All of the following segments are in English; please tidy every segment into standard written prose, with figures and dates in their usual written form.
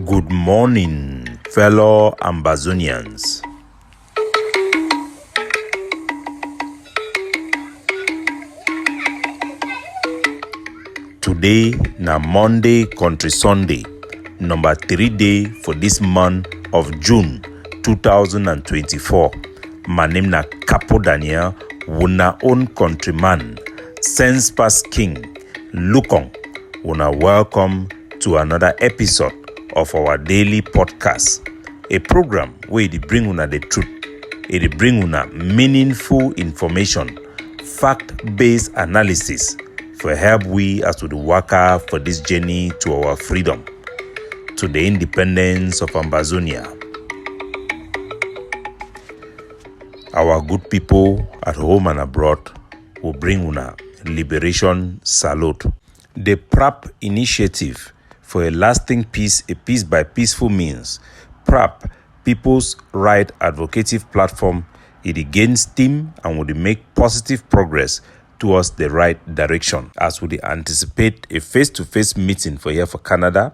Good morning, fellow Ambazonians. Today na Monday Country Sunday, number 3 day for this month of June 2024. My name na Capo Daniel, una own countryman, sense past king. Lukong, una welcome to another episode of our daily podcast, a program where it bring una the truth, it bring una meaningful information, fact-based analysis for help we as to the worker for this journey to our freedom, to the independence of Ambazonia. Our good people at home and abroad will bring una liberation salute. The PRAP initiative for a lasting peace, a peace by peaceful means. PRAP, People's Right Advocative Platform, it gains steam and will make positive progress towards the right direction. As we anticipate a face-to-face meeting for here for Canada,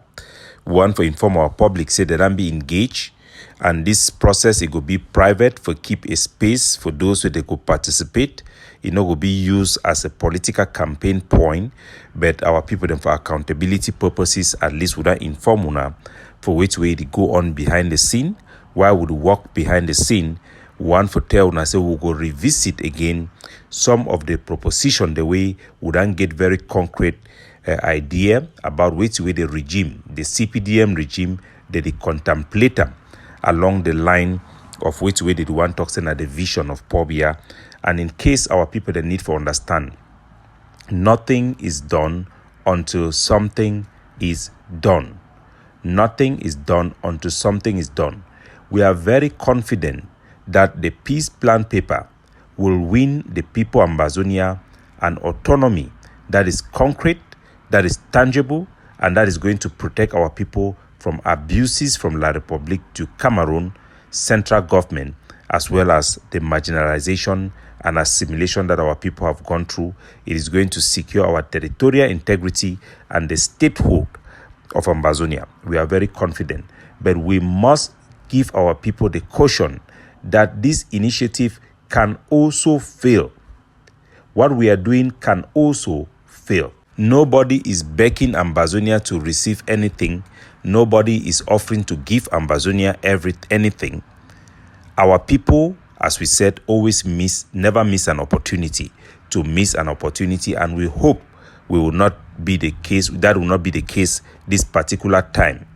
one for inform our public say that be engaged, and this process it will be private for keep a space for those who they could participate. It will be used as a political campaign point, but our people then for accountability purposes at least would inform una for which way they go on behind the scene. Why would work behind the scene? One for tell una say we'll go revisit again some of the proposition the way we don't get very concrete idea about which way the regime, the CPDM regime, that they contemplate them along the line of which way did one talks at the vision of Pobia. And in case our people they need to understand, nothing is done until something is done. Nothing is done until something is done. We are very confident that the peace plan paper will win the people of Ambazonia an autonomy that is concrete, that is tangible, and that is going to protect our people from abuses from La Republique to Cameroon, central government, as well as the marginalization and assimilation that our people have gone through. It is going to secure our territorial integrity and the statehood of Ambazonia. We are very confident, but we must give our people the caution that this initiative can also fail. What we are doing can also fail. Nobody is begging Ambazonia to receive anything. Nobody is offering to give Ambazonia anything. Our people, as we said, never miss an opportunity to miss an opportunity, and we hope we will not be the case. That will not be the case this particular time.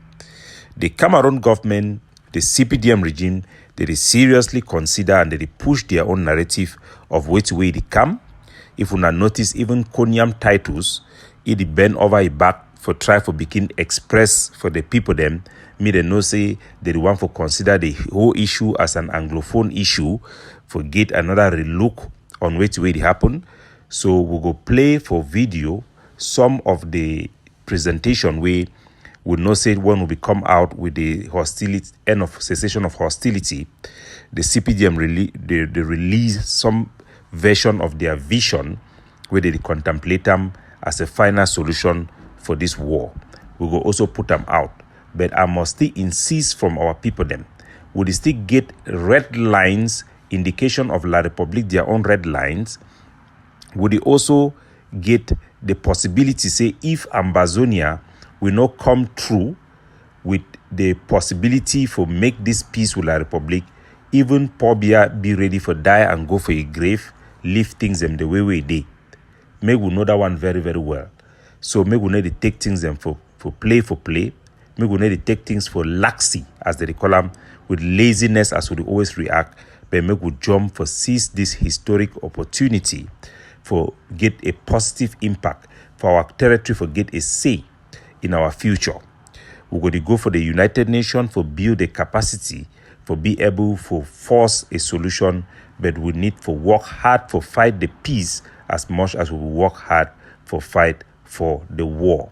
The Cameroon government, the CPDM regime, they seriously consider and they push their own narrative of which way they come. If you not notice, even Konyam titles, it bend over a back for try for begin express for the people them. Me they know say they want to consider the whole issue as an Anglophone issue, for get another relook on which way it happen. So we go play for video some of the presentation we will not say when we come out with the hostility end of cessation of hostility. The CPDM they release some version of their vision where they contemplate them as a final solution for this war. We will also put them out. But I must still insist from our people them. Would still get red lines, indication of La Republique, their own red lines. Would they also get the possibility, say, if Ambazonia will not come through with the possibility for make this peace with La Republique, even Pobia be ready for die and go for a grave, leave things them the way we did. Make we know that one very, very well. So make we need to take things them for play. Make we need to take things for laxity, as they call them, with laziness as we always react. But make we jump for seize this historic opportunity for get a positive impact for our territory, for get a say in our future. We're going to go for the United Nations for build a capacity, for be able for force a solution, but we need for work hard for fight the peace as much as we work hard for fight for the war.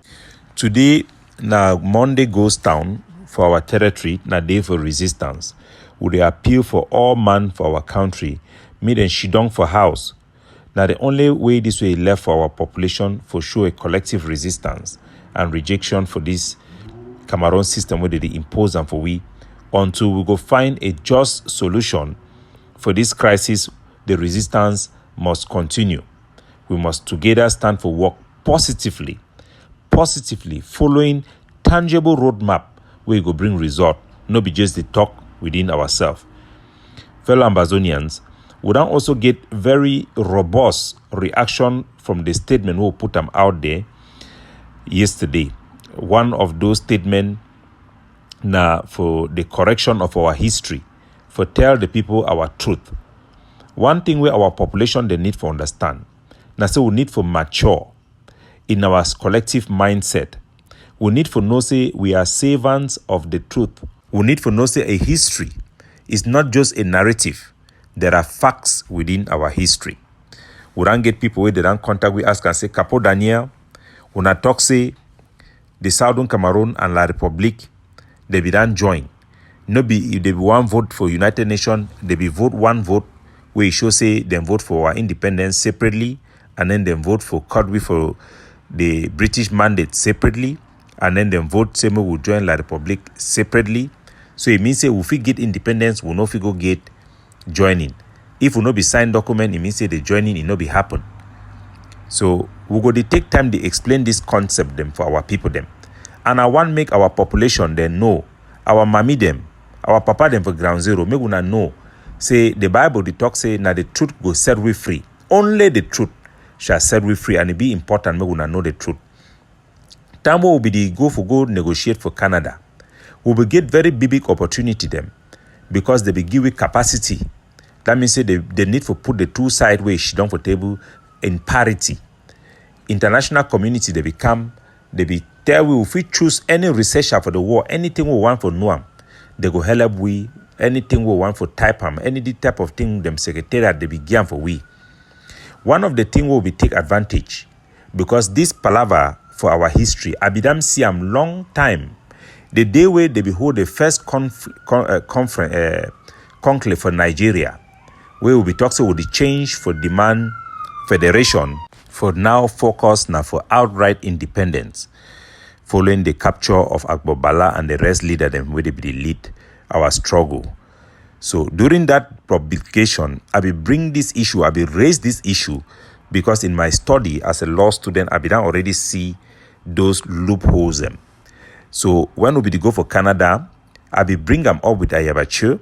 Today, now Monday goes down for our territory, now day for resistance. We appeal for all man for our country, made and shidong for house. Now the only way this way left for our population for show a collective resistance and rejection for this Cameroon system where they impose them for we until we go find a just solution for this crisis. The resistance must continue. We must together stand for work positively, following tangible roadmap where we go bring result, not be just the talk within ourselves. Fellow Ambazonians, we don't also get very robust reaction from the statement we put them out there yesterday. One of those statements now for the correction of our history, for tell the people our truth. One thing where our population they need to understand, now say we need to mature in our collective mindset. We need to know say we are servants of the truth. We need to know say a history is not just a narrative. There are facts within our history. We don't get people where they don't contact with us and say, Capo Daniel, when I talk say the Southern Cameroon and La Republique, they be done join. No be if they be one vote for United Nations, they be vote one vote where it show say them vote for our independence separately, and then them vote for Codwy for the British mandate separately, and then them vote same way we join La Republique separately. So it means say if we get independence, we no fit go get joining. If we no be signed document, it means say the joining it no be happen. So we go to take time to explain this concept them for our people them. And I want make our population then know, our mommy them, our papa them for ground zero, make una know. Say the Bible the talk say now the truth go set we free. Only the truth shall set we free, and it be important make una know the truth. Time will be the go negotiate for Canada. We will get very big opportunity them because they be give we capacity. That means say they need to put the two side way she down for table in parity. International community they be tell we if we choose any researcher for the war, anything we want for Noam, they go help we, anything we want for type them, any type of thing them secretariat they be give for we. One of the thing will be take advantage because this palaver for our history, I be them see am long time. The day where they behold the first conclave for Nigeria, where we be talking with the change for demand federation for now focus now for outright independence, following the capture of Agbobala and the rest leader them where they be the lead our struggle. So during that publication, I will bring this issue, I will raise this issue because in my study as a law student, I will already see those loopholes them. So when we go for Canada, I will bring them up with Ayabacho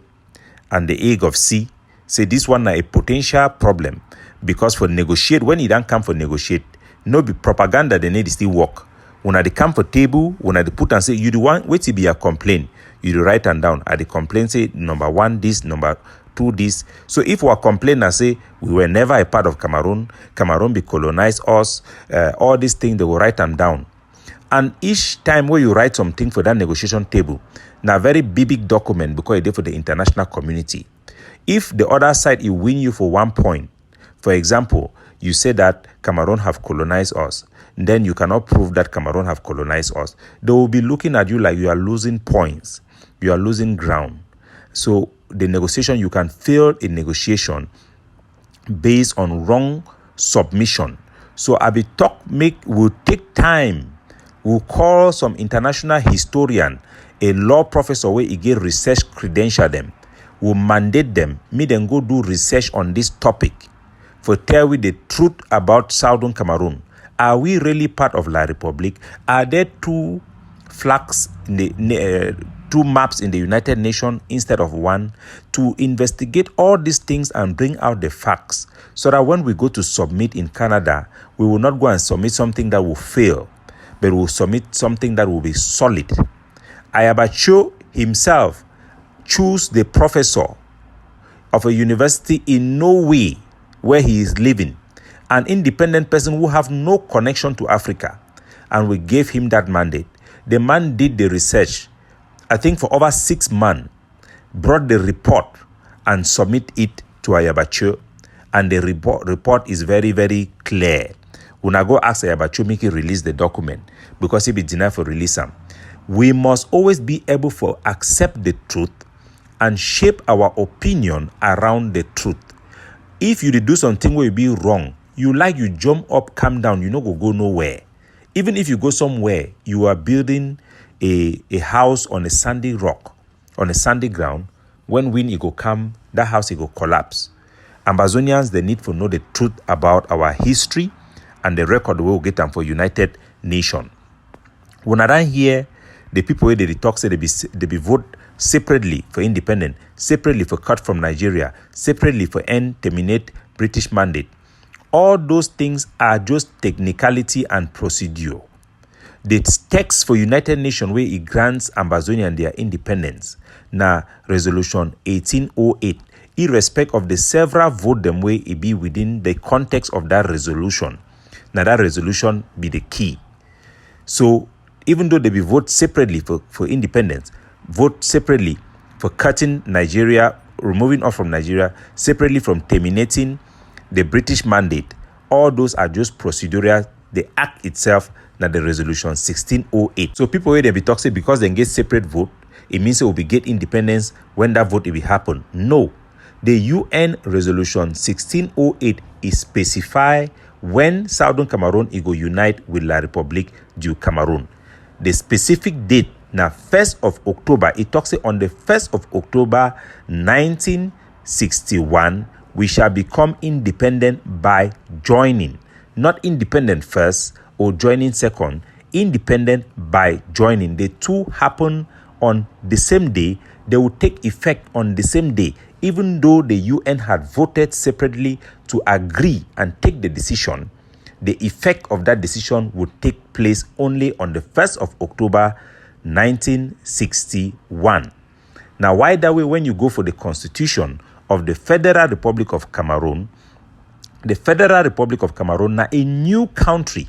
and the egg of C. Say this one a potential problem because for negotiate, when you don't come for negotiate, no be propaganda they need to still work. When they come for table, when they put and say you the one wait to be a complaint, you do write them down. At the complaint say number 1 this, number 2 this. So if we complain and say we were never a part of Cameroon be colonized us, all these things they will write them down. And each time where you write something for that negotiation table, now very big document because it is for the international community. If the other side it win you for 1 point, for example, you say that Cameroon have colonized us, then you cannot prove that Cameroon have colonized us. They will be looking at you like you are losing points, you are losing ground. So the negotiation, you can fail a negotiation based on wrong submission. So will take time. We'll call some international historian, a law professor where he get research credential them. We'll mandate them, me then go do research on this topic for tell we the truth about Southern Cameroon. Are we really part of La Republique? Are there two flags, two maps in the United Nations instead of one? To investigate all these things and bring out the facts so that when we go to submit in Canada, we will not go and submit something that will fail, but will submit something that will be solid. Ayabacho himself choose the professor of a university in Norway where he is living, an independent person who have no connection to Africa, and we gave him that mandate. The man did the research, I think for over 6 months, brought the report and submit it to Ayabacho, and the report is very, very clear. When I go ask Ayabacho, make it release the document because he be denied for release them. We must always be able to accept the truth and shape our opinion around the truth. If you do something where you be wrong, you jump up, calm down, you no go nowhere. Even if you go somewhere, you are building a house on a sandy rock, on a sandy ground. When wind it go come, that house it go collapse. Ambazonians, they need to know the truth about our history and the record we will get them for United Nations. When I don't hear the people where they talk say they be vote separately for independence, separately for cut from Nigeria, separately for end terminate British mandate. All those things are just technicality and procedure. The text for United Nations where it grants Ambazonia their independence, na resolution 1808, irrespective of the several vote them way it be within the context of that resolution. Now that resolution be the key. So even though they be vote separately for independence, vote separately for cutting Nigeria, removing off from Nigeria, separately from terminating the British mandate, all those are just procedural. The act itself, not the resolution 1608. So people where they be talking because they get separate vote, it means they will be get independence when that vote will happen. No. The UN resolution 1608 is specify when Southern Cameroon it go unite with La République du Cameroon. The specific date now 1st of October, it talks on the 1st of October 1961, we shall become independent by joining. Not independent first or joining second, independent by joining. The two happen on the same day. They will take effect on the same day, even though the UN had voted separately to agree and take the decision. The effect of that decision would take place only on the 1st of October 1961. Now, why that way? When you go for the constitution of the Federal Republic of Cameroon, the Federal Republic of Cameroon now a new country,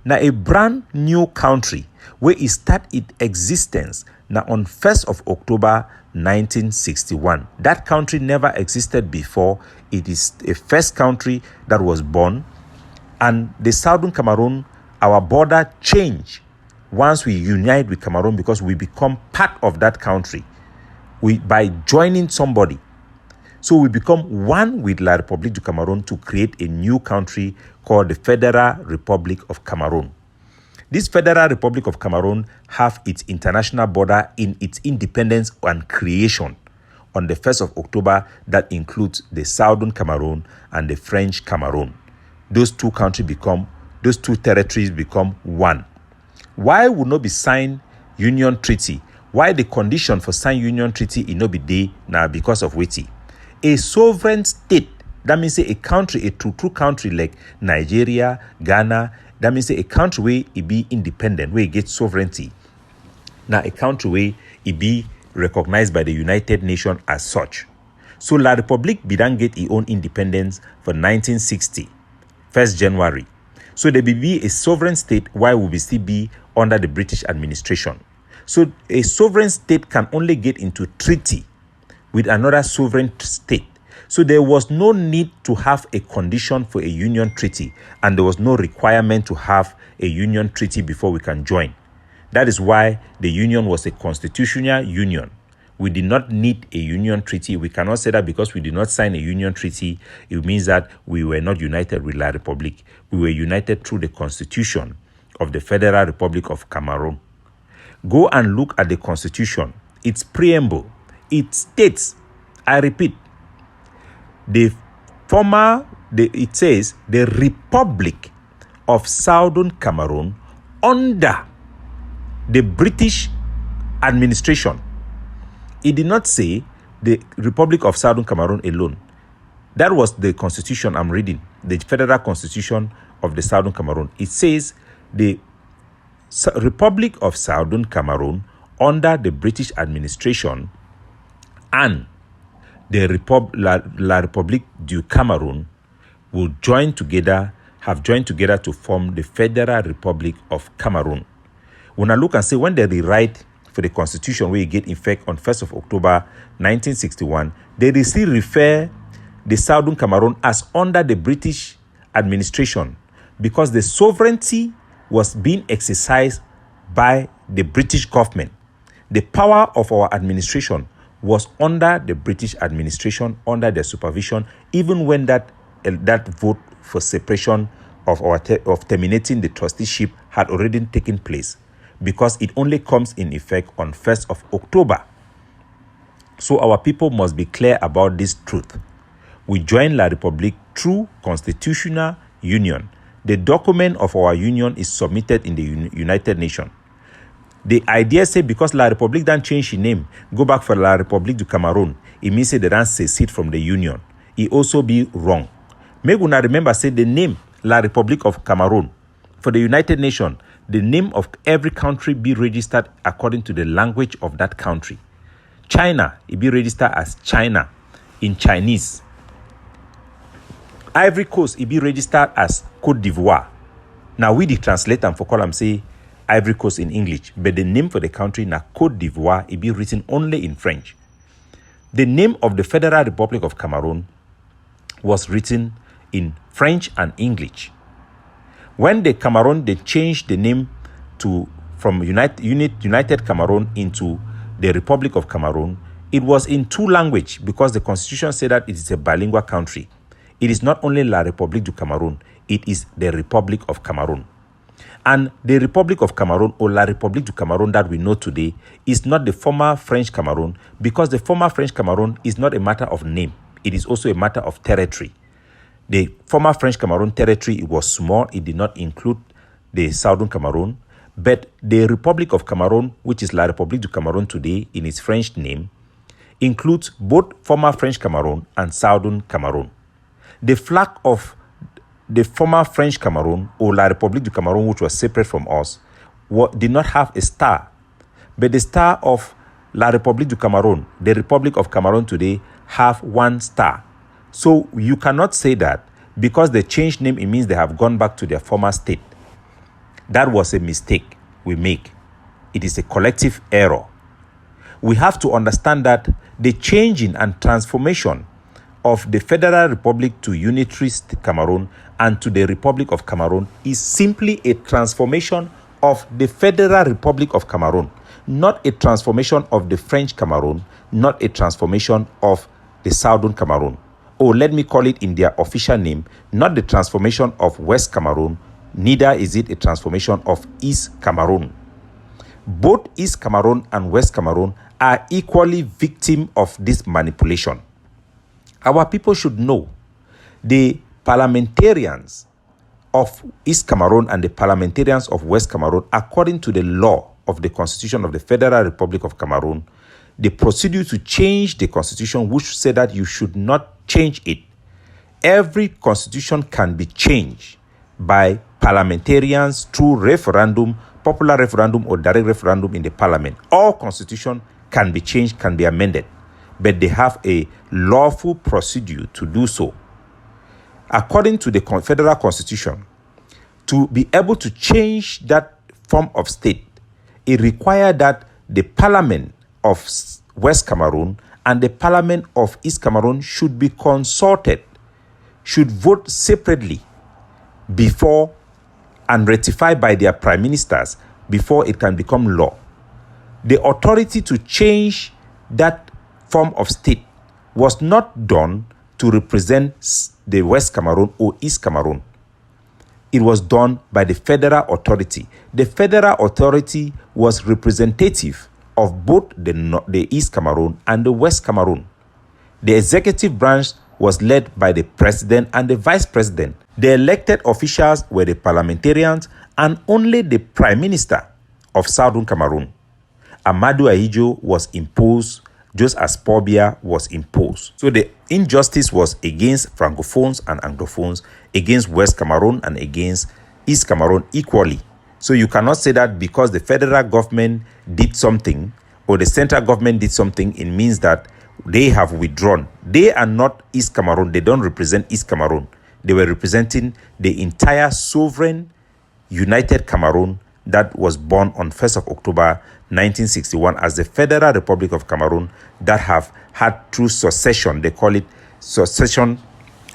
now a brand new country where it start its existence now on 1st of October 1961. That country never existed before. It is a first country that was born. And the Southern Cameroon, our border changed once we unite with Cameroon because we become part of that country. By joining somebody. So we become one with La République du Cameroon to create a new country called the Federal Republic of Cameroon. This Federal Republic of Cameroon have its international border in its independence and creation on the 1st of October that includes the Southern Cameroon and the French Cameroon. Those two territories become one. Why would not be signed Union Treaty? Why the condition for sign Union Treaty it not be day now because of waiting? A sovereign state, that means a country, a true country like Nigeria, Ghana, that means a country where it be independent, where it gets sovereignty. Now a country where it be recognized by the United Nations as such. So La République began get its own independence for 1960, 1st January. So there will be a sovereign state while we will still be under the British administration. So a sovereign state can only get into treaty with another sovereign state. So there was no need to have a condition for a union treaty, and there was no requirement to have a union treaty before we can join. That is why the union was a constitutional union. We did not need a union treaty. We cannot say that because we did not sign a union treaty, it means that we were not united with La République. We were united through the constitution of the Federal Republic of Cameroon. Go and look at the constitution. Its preamble. It states, I repeat, it says the Republic of Southern Cameroon under the British administration. It did not say the Republic of Southern Cameroon alone. That was the constitution I'm reading, the Federal Constitution of the Southern Cameroon. It says the Republic of Southern Cameroon under the British administration and the La République du Cameroon will have joined together to form the Federal Republic of Cameroon. When I look and say when they rewrite for the constitution where you get effect on 1st of October 1961, they still refer the Southern Cameroon as under the British administration because the sovereignty was being exercised by the British government. The power of our administration was under the British administration, under their supervision, even when that vote for separation of terminating the trusteeship had already taken place. because it only comes in effect on 1st of October. So our people must be clear about this truth. We join La République through constitutional union. The document of our union is submitted in the United Nations. The idea say because La République don't change its name, go back for La République du Cameroon, it means say they don't secede from the union. It also be wrong. Make una remember say the name La République of Cameroon for the United Nations, the name of every country be registered according to the language of that country. China, it be registered as China in Chinese. Ivory Coast, it be registered as Côte d'Ivoire. Now we the translate and for column say Ivory Coast in English, but the name for the country na Côte d'Ivoire, it be written only in French. The name of the Federal Republic of Cameroon was written in French and English. When the Cameroon they changed the name from United Cameroon into the Republic of Cameroon, it was in two languages because the constitution said that it is a bilingual country. It is not only La République du Cameroun, it is the Republic of Cameroon. And the Republic of Cameroon or La République du Cameroun that we know today is not the former French Cameroon, because the former French Cameroon is not a matter of name. It is also a matter of territory. The former French Cameroon territory, it was small. It did not include the Southern Cameroon. But the Republic of Cameroon, which is La République du Cameroun today in its French name, includes both former French Cameroon and Southern Cameroon. The flag of the former French Cameroon or La République du Cameroun, which was separate from us, did not have a star. But the star of La République du Cameroun, the Republic of Cameroon today, have one star. So you cannot say that because they changed name, it means they have gone back to their former state. That was a mistake we make. It is a collective error. We have to understand that the changing and transformation of the Federal Republic to Unitary Cameroon and to the Republic of Cameroon is simply a transformation of the Federal Republic of Cameroon, not a transformation of the French Cameroon, not a transformation of the Southern Cameroon. Or let me call it in their official name, not the transformation of West Cameroon, neither is it a transformation of East Cameroon. Both East Cameroon and West Cameroon are equally victims of this manipulation. Our people should know the parliamentarians of East Cameroon and the parliamentarians of West Cameroon, according to the law of the Constitution of the Federal Republic of Cameroon, the procedure to change the Constitution, which said that you should not change it. Every Constitution can be changed by parliamentarians through referendum, popular referendum or direct referendum in the parliament. All Constitution can be changed, can be amended, but they have a lawful procedure to do so. According to the Federal Constitution, to be able to change that form of state, it requires that the Parliament of West Cameroon and the Parliament of East Cameroon should be consulted, should vote separately before and ratified by their prime ministers before it can become law. The authority to change that form of state was not done to represent the West Cameroon or East Cameroon. It was done by the federal authority. The federal authority was representative of both the East Cameroon and the West Cameroon. The executive branch was led by the president and the vice president. The elected officials were the parliamentarians and only the prime minister of Southern Cameroon. Amadou Ahidjo was imposed just as Paul Biya was imposed. So the injustice was against Francophones and Anglophones, against West Cameroon and against East Cameroon equally. So you cannot say that because the federal government did something or the central government did something, it means that they have withdrawn. They are not East Cameroon. They don't represent East Cameroon. They were representing the entire sovereign United Cameroon that was born on 1st of October 1961 as the Federal Republic of Cameroon that have had through succession. They call it succession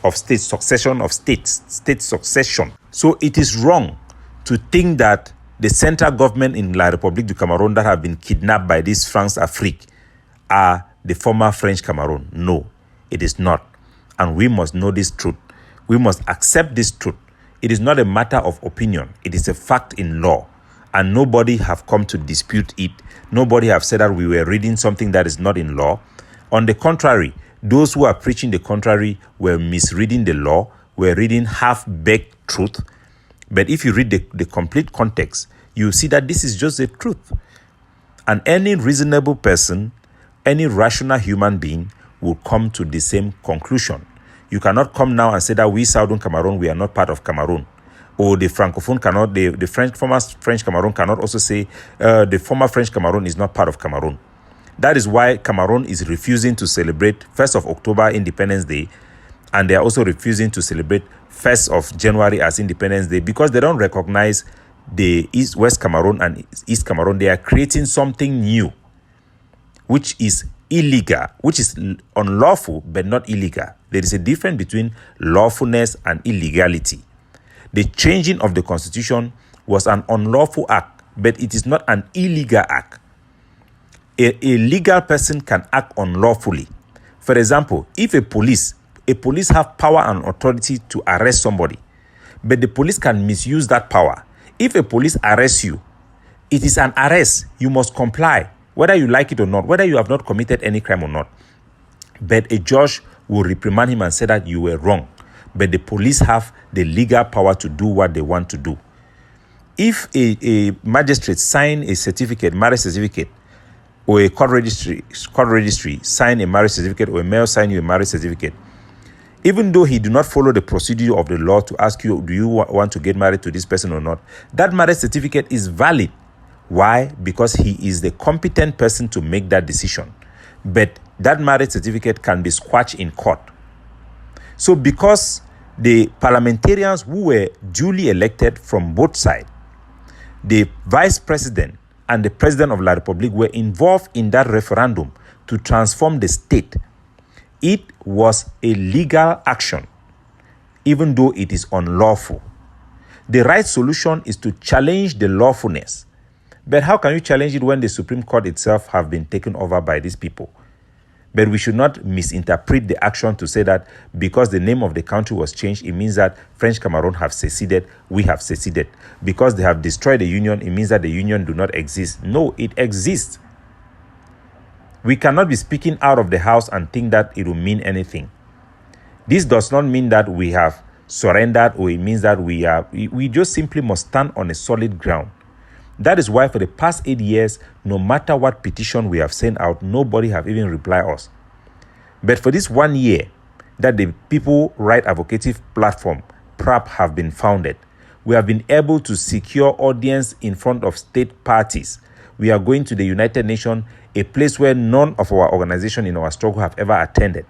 of states, succession of states, state succession. So it is wrong to think that the central government in La République du Cameroun that have been kidnapped by this France Afrique are the former French Cameroon. No, it is not. And we must know this truth. We must accept this truth. It is not a matter of opinion. It is a fact in law. and nobody have come to dispute it. Nobody have said that we were reading something that is not in law. On the contrary, those who are preaching the contrary were misreading the law, were reading half-baked truth. But if you read the complete context, you see that this is just the truth. And any reasonable person, any rational human being will come to the same conclusion. You cannot come now and say that we Southern Cameroon, we are not part of Cameroon. Or the Francophone cannot, the French, former French Cameroon cannot also say the former French Cameroon is not part of Cameroon. That is why Cameroon is refusing to celebrate 1st of October Independence Day, and they are also refusing to celebrate 1st of January as Independence Day, because they don't recognize the West Cameroon and East Cameroon. They are creating something new, which is illegal, which is unlawful but not illegal. There is a difference between lawfulness and illegality. The changing of the constitution was an unlawful act, but it is not an illegal act. A legal person can act unlawfully. For example, if a police have power and authority to arrest somebody, but the police can misuse that power. If a police arrests you, it is an arrest. You must comply, whether you like it or not, whether you have not committed any crime or not. But a judge will reprimand him and say that you were wrong. But the police have the legal power to do what they want to do. If a magistrate sign a certificate, marriage certificate, or a court registry sign a marriage certificate, or a mayor sign you a marriage certificate, even though he do not follow the procedure of the law to ask you, do you want to get married to this person or not, that marriage certificate is valid. Why? Because he is the competent person to make that decision. But that marriage certificate can be squashed in court. So because the parliamentarians who were duly elected from both sides, the vice president and the president of La Republique were involved in that referendum to transform the state, it was a legal action, even though it is unlawful. The right solution is to challenge the lawfulness. But how can you challenge it when the Supreme Court itself have been taken over by these people? But we should not misinterpret the action to say that because the name of the country was changed, it means that French Cameroon have seceded, we have seceded. Because they have destroyed the union, it means that the union do not exist. No, it exists. We cannot be speaking out of the house and think that it will mean anything. This does not mean that we have surrendered, or it means that we just simply must stand on a solid ground. That is why for the past 8 years, no matter what petition we have sent out, nobody have even replied us. But for this 1 year that the People Right Advocative Platform, PRAP, have been founded, we have been able to secure audience in front of state parties. We are going to the United Nations, a place where none of our organization in our struggle have ever attended.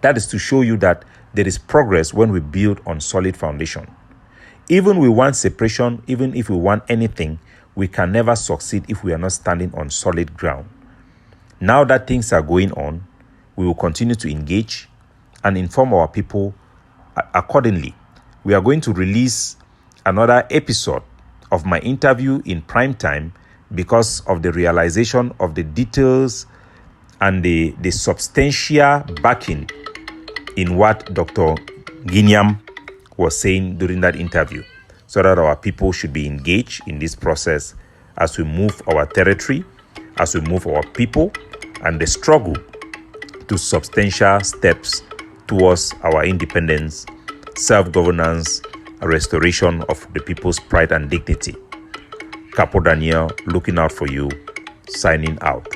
That is to show you that there is progress when we build on solid foundation. Even we want separation, even if we want anything, we can never succeed if we are not standing on solid ground. Now that things are going on, we will continue to engage and inform our people accordingly. We are going to release another episode of my interview in prime time because of the realization of the details and the substantial backing in what Dr. Guignam was saying during that interview, so that our people should be engaged in this process as we move our territory, as we move our people, and the struggle to substantial steps towards our independence, self-governance, and restoration of the people's pride and dignity. Capo Daniel, looking out for you, signing out.